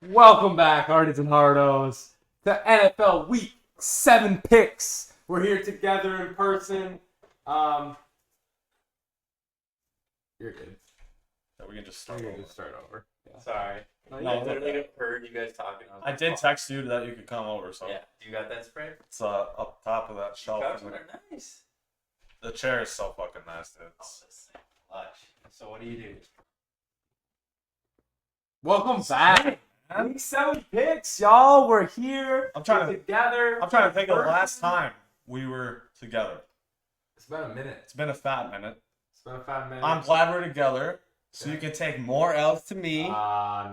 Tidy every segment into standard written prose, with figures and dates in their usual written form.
Welcome back, Hardies and Hardos, to NFL Week 7 picks. We're here together in person. You're good. So we can just start. You're good. Just start over. Yeah. Sorry. No, I you're literally good. heard you guys talking. I did text you that you could come over, so Yeah. Do you got that spray? it's up top of that shelf. Cups are nice. The chair is so fucking nasty. Oh, this thing. Watch. So what do you do? Welcome back. Week 7 picks, y'all. We're here. I'm trying to- together. I'm trying to think of the last time we were together. It's been a minute. It's been a fat minute. It's been a 5 minutes. I'm glad we're together, so you can take more L's to me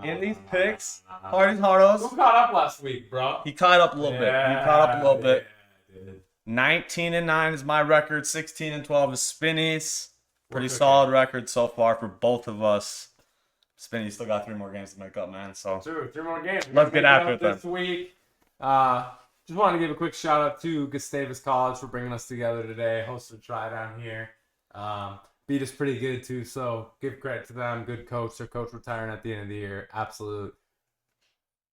in these picks. Hardy's Who Hardos. caught up last week, bro? He caught up a little bit. He caught up a little bit. Yeah, dude. 19-9 is my record. 16-12 is Spinny's. Pretty Okay. solid record so far for both of us. Spinny still got 3 more games to make up, man. So Three more games. Let's get after it this week. Just wanted to give a quick shout out to Gustavus College for bringing us together today. Hosted a try down here. Beat us pretty good too, so give credit to them. Good coach. Their coach retiring at the end of the year. Absolute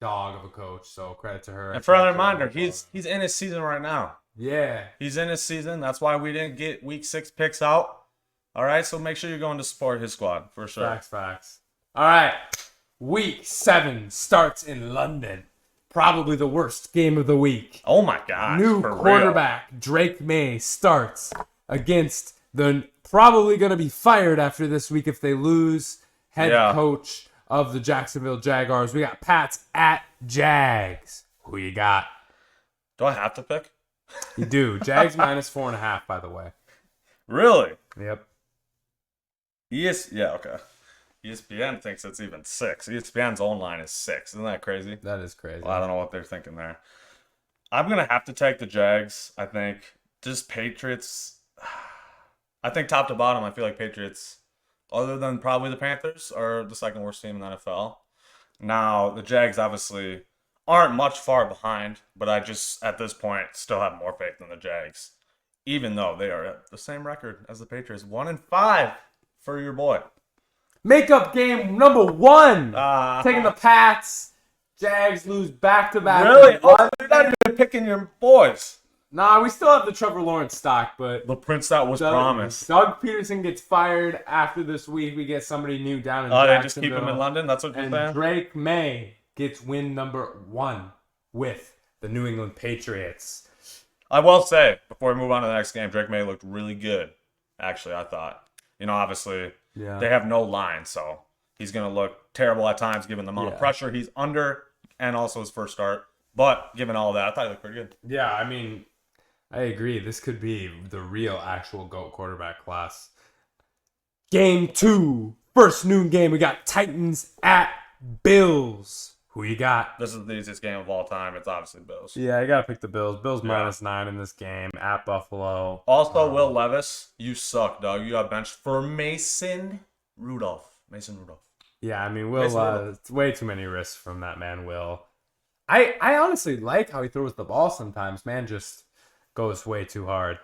dog of a coach. So credit to her. and for a reminder, he's in his season right now. Yeah. He's in his season. That's why we didn't get week 6 picks out. All right, so make sure you're going to support his squad for sure. Facts. All right. Week 7 starts in London. Probably the worst game of the week. Oh my gosh. New for real. quarterback Drake May starts against the probably going to be fired after this week if they lose head coach of the Jacksonville Jaguars. We got Pats at Jags. Who you got? Do I have to pick? You do. Jags minus 4.5, by the way. Really? Yep. Yeah, okay. ESPN thinks it's even 6. ESPN's own line is 6. Isn't that crazy? That is crazy. Well, I don't know what they're thinking there. I'm going to have to take the Jags, I think. Just Patriots. I think top to bottom, I feel like Patriots, other than probably the Panthers, are the second worst team in the NFL. Now, the Jags obviously aren't much far behind, but I just, at this point, still have more faith in the Jags, even though they are at the same record as the Patriots. 1-5 for your boy. Makeup game number 1. Uh, Taking the Pats. Jags lose back-to-back. Really? Oh, you're not even picking your boys. Nah, we still have the Trevor Lawrence stock, but The prince that was promised. Doug Peterson gets fired after this week. We get somebody new down in Oh, they Jacksonville. just keep him in London? That's what you're And saying? Drake May gets win number 1 with the New England Patriots. I will say, before we move on to the next game, Drake May looked really good, actually, I thought. Obviously, they have no line, so he's going to look terrible at times given the amount of pressure he's under and also his first start. But given all that, I thought he looked pretty good. Yeah, I mean, I agree. This could be the real actual GOAT quarterback class. Game 2. First noon game. We got Titans at Bills. Who you got? This is the easiest game of all time. It's obviously Bills. Yeah, you got to pick the Bills. Bills minus 9 in this game at Buffalo. Also, Will Levis, you suck, dog. You got benched for Mason Rudolph. Yeah, I mean, Mason Rudolph. it's way too many risks from that man, Will. I honestly like how he throws the ball sometimes. Man just goes way too hard.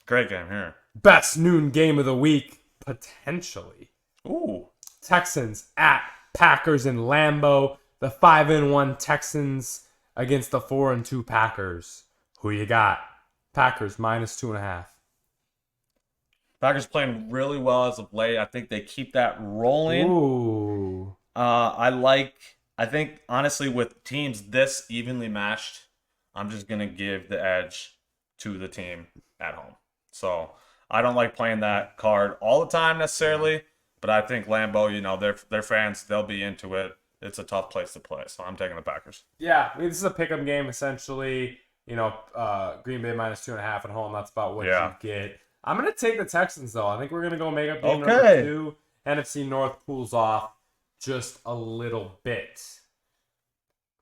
Great game here. Best noon game of the week, potentially. Ooh. Texans at Packers in Lambeau. The 5-1 Texans against the 4-2 Packers. Who you got? Packers minus 2.5. Packers playing really well as of late. I think they keep that rolling. Ooh. I think, honestly, with teams this evenly matched, I'm just going to give the edge to the team at home. So I don't like playing that card all the time necessarily, but I think Lambeau, their fans, they'll be into it. It's a tough place to play, so I'm taking the Packers. Yeah, I mean, this is a pick'em game essentially. Green Bay minus 2.5 at home. That's about what you get. I'm gonna take the Texans though. I think we're gonna go make up game number 2. NFC North pulls off just a little bit.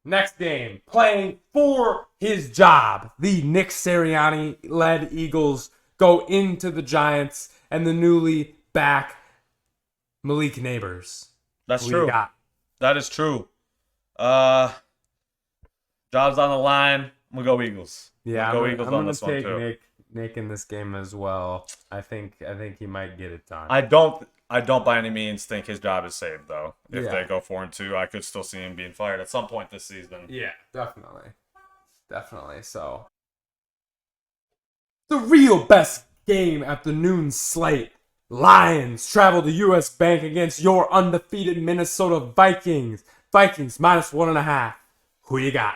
Next game, playing for his job. The Nick Sirianni-led Eagles go into the Giants and the newly back Malik Neighbors. That's Who true. you got? That is true. Job's on the line. I'm going to go Eagles. Yeah, Go I'm Eagles gonna on this one, take too. Nick in this game as well. I think he might get it done. I don't I don't by any means think his job is saved, though. If Yeah. they go 4-2, I could still see him being fired at some point this season. Yeah, definitely. Definitely. So, the real best game at the noon slate. Lions travel to U.S. Bank against your undefeated Minnesota Vikings. Vikings minus 1.5. Who you got?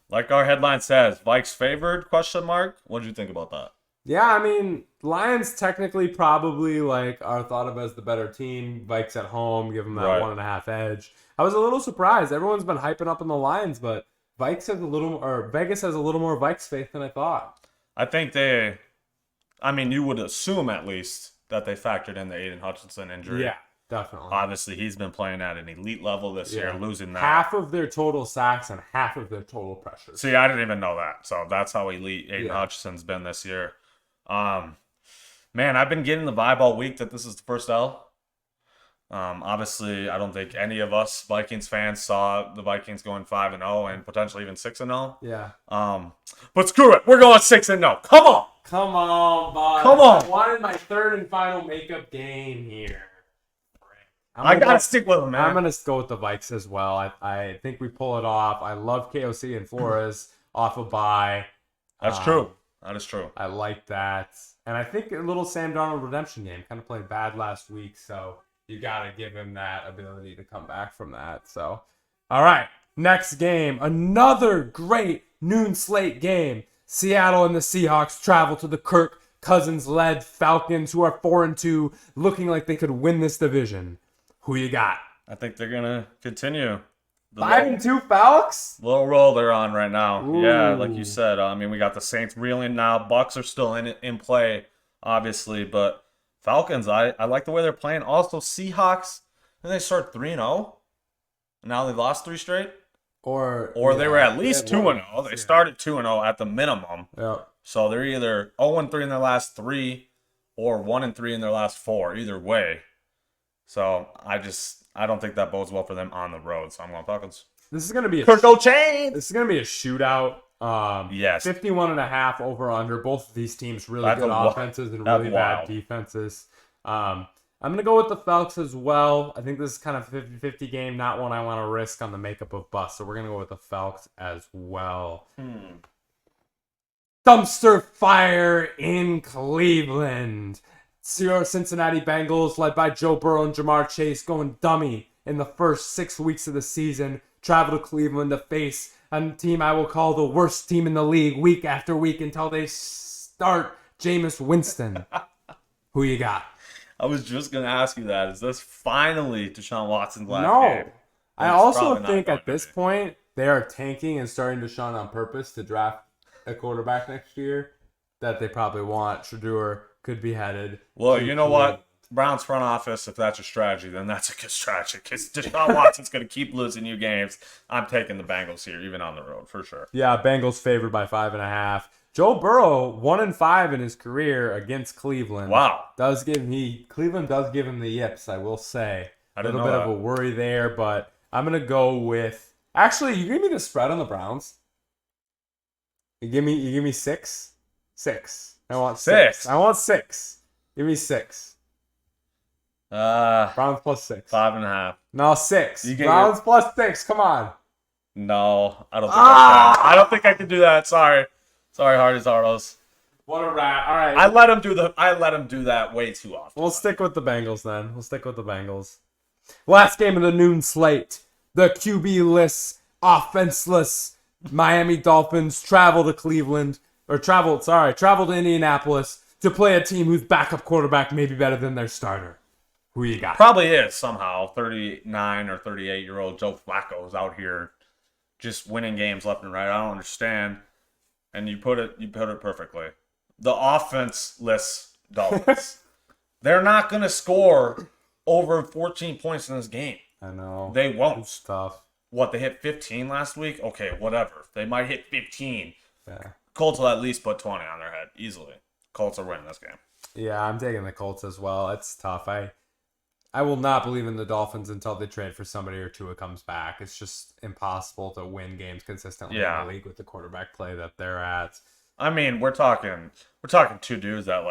Like our headline says, Vikes favored, question mark. What did you think about that? Yeah, I mean, Lions technically probably like are thought of as the better team. Vikes at home, give them that Right. 1.5 edge. I was a little surprised. Everyone's been hyping up on the Lions, but Vegas has a little more Vikes faith than I thought. I think you would assume at least that they factored in the Aiden Hutchinson injury. Yeah, definitely. Obviously, he's been playing at an elite level this year, losing that. Half of their total sacks and half of their total pressures. See, I didn't even know that. So that's how elite Aiden Hutchinson's been this year. Man, I've been getting the vibe all week that this is the first L. Obviously, I don't think any of us Vikings fans saw the Vikings going 5-0 and potentially even 6-0. Yeah. But screw it, we're going 6-0. Come on. Come on, boss. Come on. I wanted my third and final makeup game here. I gotta stick with them, man. I'm gonna go with the Vikes as well. I think we pull it off. I love KOC and Flores off a bye. That's true. That is true. I like that. And I think a little Sam Darnold redemption game. Kind of played bad last week, so you got to give him that ability to come back from that. So, all right, next game. Another great noon slate game. Seattle and the Seahawks travel to the Kirk Cousins-led Falcons, who are 4-2, looking like they could win this division. Who you got? I think they're going to continue. 5-2 Falcons? Little roll they're on right now. Ooh. Yeah, like you said. We got the Saints reeling now. Bucks are still in play, obviously. But Falcons, I like the way they're playing. Also, Seahawks, didn't they start 3-0? Now they've lost 3 straight? Or they were at least 2-0. They started 2-0 at the minimum. Yeah. So they're either 0-3 in their last 3 or 1-3 in their last 4. Either way. So I don't think that bodes well for them on the road. So I'm going Falcons. This is gonna be Kirk O'Chain. This is gonna be a shootout. Yes. 51.5 over under. Both of these teams really That's good offenses and really bad defenses. I'm gonna go with the Falcons as well. I think this is kind of a 50-50 game, not one I want to risk on the makeup of bust. So we're gonna go with the Falcons as well. Dumpster fire in Cleveland. Cincinnati Bengals, led by Joe Burrow and Jamar Chase, going dummy in the first 6 weeks of the season. Travel to Cleveland to face a team I will call the worst team in the league week after week until they start Jameis Winston. Who you got? I was just going to ask you that. Is this finally Deshaun Watson's last game? No. I also think at this point, they are tanking and starting Deshaun on purpose to draft a quarterback next year that they probably want. Shedeur could be headed. Well, you know what? Browns front office, if that's a strategy, then that's a good strategy. Because Deshaun Watson's going to keep losing you games. I'm taking the Bengals here, even on the road, for sure. Yeah, Bengals favored by 5.5. Joe Burrow, 1-5 in his career against Cleveland. Wow. Cleveland does give him the yips, I will say. I A didn't little know bit that. of a worry there, but I'm going to go with... Actually, you give me the spread on the Browns. You give me 6? 6. I want 6. I want 6. Give me 6. Browns plus 6. 5.5. No, 6. Browns plus 6. Come on. No, I don't think I can. I don't think I can do that. Sorry, Hardy's Hardos. What a rat. All right. I let him do that way too often. We'll stick with the Bengals then. Last game of the noon slate. The QB-less, offenseless Miami Dolphins travel to Indianapolis to play a team whose backup quarterback may be better than their starter. Who you got? Probably is somehow. 39 or 38-year-old Joe Flacco is out here just winning games left and right. I don't understand. And you put it perfectly. The offenseless Dolphins. They're not going to score over 14 points in this game. I know. They won't. It's tough. What, they hit 15 last week? Okay, whatever. They might hit 15. Yeah. Colts will at least put 20 on their head easily. Colts will win this game. Yeah, I'm taking the Colts as well. It's tough. I will not believe in the Dolphins until they trade for somebody or Tua comes back. It's just impossible to win games consistently in the league with the quarterback play that they're at. I mean, we're talking 2 dudes that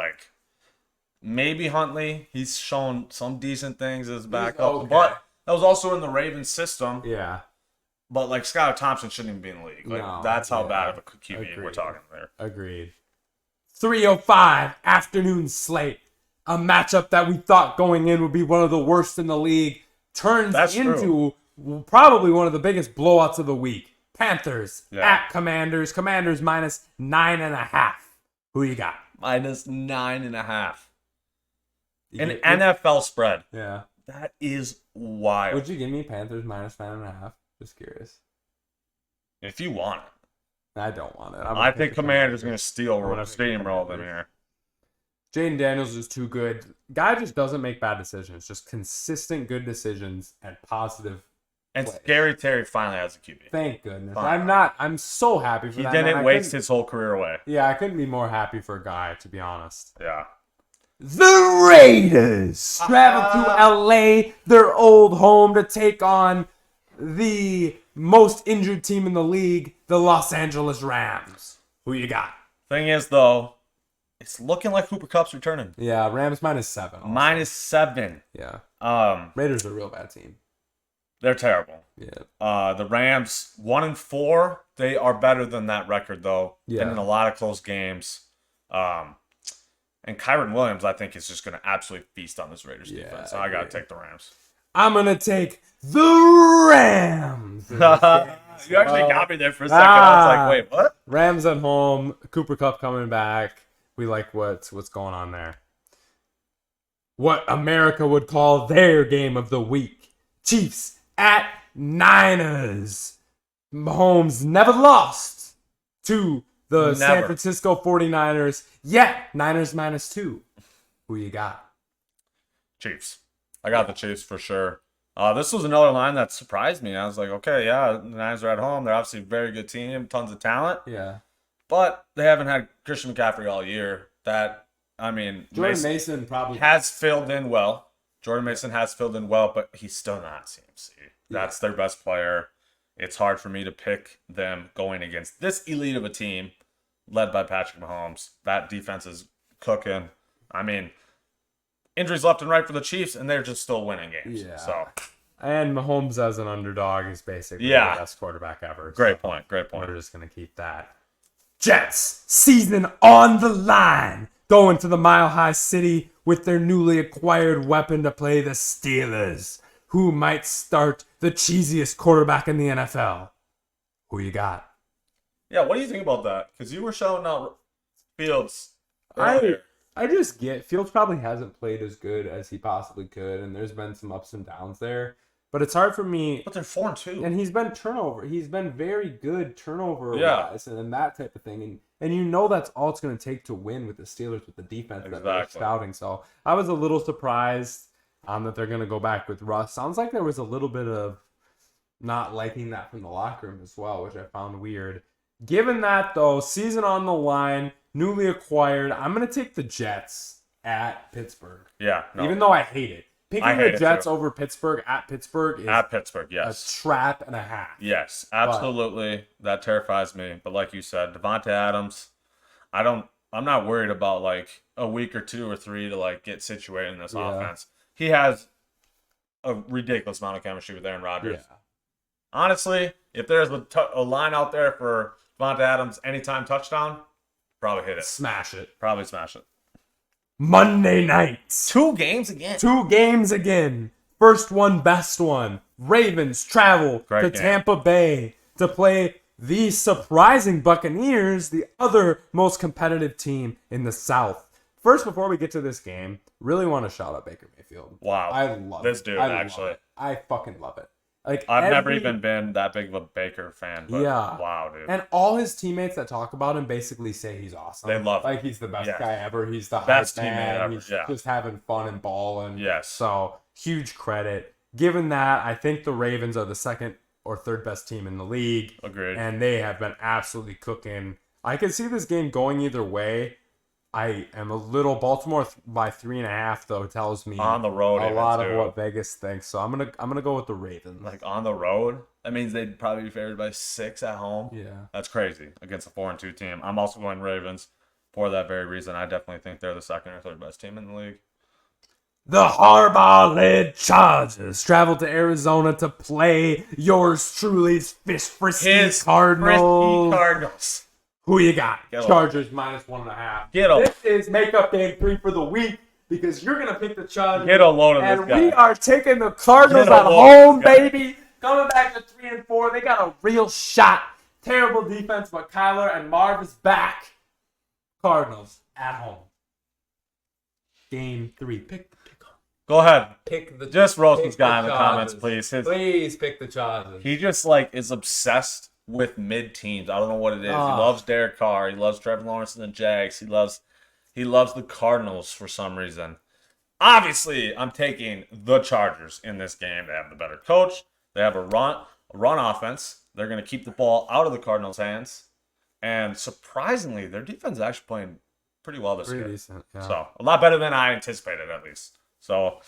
Maybe Huntley. He's shown some decent things as backup, okay. but that was also in the Ravens system. Yeah. But like Skylar Thompson shouldn't even be in the league. Like No, that's how yeah. bad of a QB we're Agreed. talking there. Agreed. 3:05 afternoon slate. A matchup that we thought going in would be one of the worst in the league turns into probably one of the biggest blowouts of the week. Panthers at Commanders. Commanders minus 9.5. Who you got? Minus 9.5. An NFL spread. Yeah. That is wild. Would you give me Panthers minus 9.5? Just curious. If you want it. I don't want it. I think Commanders going to steamroll them here. Jaden Daniels is too good. Guy just doesn't make bad decisions. Just consistent good decisions and positive. And Scary Terry finally has a QB. Thank goodness. Fine. I'm so happy for that. He didn't waste his whole career away. Yeah, I couldn't be more happy for a guy, to be honest. Yeah. The Raiders travel to LA, their old home, to take on the most injured team in the league, the Los Angeles Rams. Who you got? Thing is, though, it's looking like Cooper Kupp's returning. Yeah, Rams minus 7. Also. -7. Yeah. Raiders are a real bad team. They're terrible. Yeah. The Rams 1-4. They are better than that record, though. Yeah. Been in a lot of close games. And Kyron Williams, I think, is just going to absolutely feast on this Raiders defense. So I got to take the Rams. I'm going to take the Rams. You actually got me there for a second. I was like, wait, what? Rams at home. Cooper Kupp coming back. We like what's going on there. What America would call their game of the week. Chiefs at Niners. Mahomes never lost to the San Francisco 49ers. Yet, Niners -2. Who you got? Chiefs. I got the Chiefs for sure. This was another line that surprised me. I was like, okay, yeah, the Niners are at home. They're obviously a very good team, tons of talent. Yeah. But they haven't had Christian McCaffrey all year. Jordan Mason probably has filled in well. Jordan Mason has filled in well, but he's still not CMC. That's their best player. It's hard for me to pick them going against this elite of a team led by Patrick Mahomes. That defense is cooking. I mean, injuries left and right for the Chiefs, and they're just still winning games. Yeah. So. And Mahomes as an underdog is basically the best quarterback ever. Great point. We're just going to keep that. Jets, season on the line. Going to the Mile High City with their newly acquired weapon to play the Steelers, who might start the cheesiest quarterback in the NFL. Who you got? Yeah, what do you think about that? Because you were shouting out Fields earlier. I just get Fields probably hasn't played as good as he possibly could, and there's been some ups and downs there. But it's hard for me. But they're 4-2. And he's been turnover. He's been very good turnover-wise and that type of thing. And you know that's all it's going to take to win with the Steelers with the defense that they're scouting. So I was a little surprised that they're going to go back with Russ. Sounds like there was a little bit of not liking that from the locker room as well, which I found weird. Given that, though, season on the line, newly acquired, I'm going to take the Jets at Pittsburgh. Yeah. No. Even though I hate it. Picking the Jets over Pittsburgh at Pittsburgh is a trap and a half. Yes, absolutely. That terrifies me. But like you said, Devontae Adams, I'm not worried about like a week or 2 or 3 to like get situated in this offense. He has a ridiculous amount of chemistry with Aaron Rodgers. Yeah. Honestly, if there's a line out there for Devontae Adams anytime touchdown, probably hit it. Probably smash it. Monday night. 2 games again. 2 games again. First one, best one. Ravens travel to Tampa Bay to play the surprising Buccaneers, the other most competitive team in the South. First, before we get to this game, really want to shout out Baker Mayfield. Wow. I love this dude, actually. I fucking love it. Like I've never even been that big of a Baker fan, but wow, dude. And all his teammates that talk about him basically say he's awesome. They love him. Like he's the best guy ever. He's the best teammate ever. He's just having fun and balling. Yes. So huge credit. Given that, I think the Ravens are the second or third best team in the league. Agreed. And they have been absolutely cooking. I can see this game going either way. I am a little Baltimore by 3.5 though tells me on the road a lot of what Vegas thinks. So I'm gonna go with the Ravens. Like on the road, that means they'd probably be favored by 6 at home. Yeah, that's crazy against a 4-2 team. I'm also going Ravens. for that very reason. I definitely think they're the second or third best team in the league. The Harbaugh-led Chargers travel to Arizona to play yours truly, Frisky Cardinals. Cardinals. Who you got? Get Chargers minus 1.5. Get a- This is makeup game 3 for the week because you're going to pick the Chargers. Get a load of this and guy. we are taking the Cardinals Get a at load of home, this guy. baby. Coming back to 3-4. They got a real shot. Terrible defense, but Kyler and Marv is back. Cardinals at home. Game 3. Pick them. Go ahead. Pick the Just roast pick this guy in the Chargers. comments, please. Please pick the Chargers. He just like is obsessed with mid teams. I don't know what it is. He loves Derek Carr. He loves Trevor Lawrence and the Jags. He loves the Cardinals for some reason. Obviously, I'm taking the Chargers in this game. They have the better coach. They have a run offense. They're going to keep the ball out of the Cardinals' hands. And surprisingly, their defense is actually playing pretty well this year. Decent, yeah. So a lot better than I anticipated, at least. So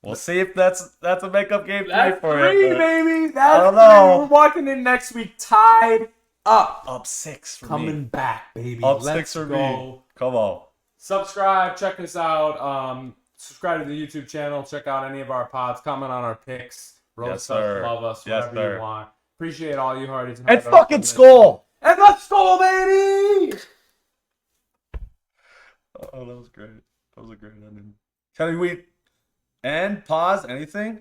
we'll see if that's a makeup game That's for 3, him. baby. That's I don't 3. know. We're walking in next week tied up. Up 6 for Coming me. back, baby. Up Let's 6 for go. me. Come on. Subscribe. Check us out. Subscribe to the YouTube channel. Check out any of our pods. Comment on our picks. Roast us. Love us. Yes, Whatever sir. you want. Appreciate all you hearties. And fucking Skull. And let's go, baby! Oh, that was great. That was a great ending. Can we end, pause, anything?